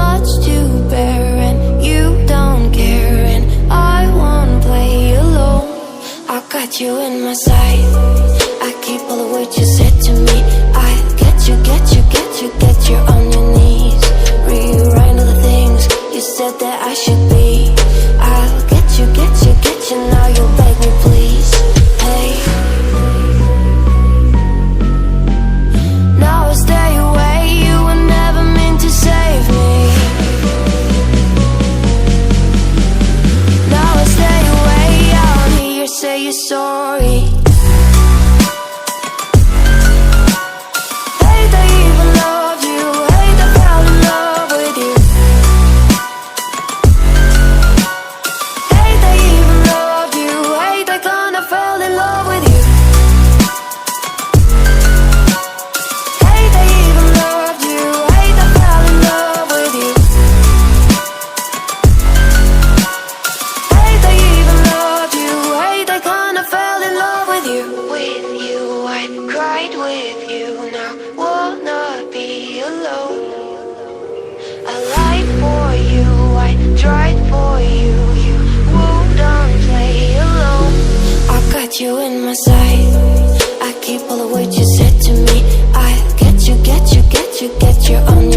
much to bear, and you don't care, and I won't play alone. I got you in my sight, I keep all the words you said to me. I get you, get you, get you, get you on your knees. Rewrite all the things you said that I should be. I'll get you, get you, get you, now you'll beg me please. Hey, now I stay away, you were never meant to save me. Now I stay away, I don't hear you say you're sorry. Hate I even loved you, hate I fell in love with you. Hate I even loved you, hate I kinda fell in love with you. Hate I even loved you, hate I fell in love with you. Hate I even loved you, hate I kinda fell in love with you. With you, I cried with you, now wanna be alone. I lied for you, I tried for you, you wouldn't play alone. I got you in my sight, I keep all the words you said to me. I get you, get you, get you, get you on your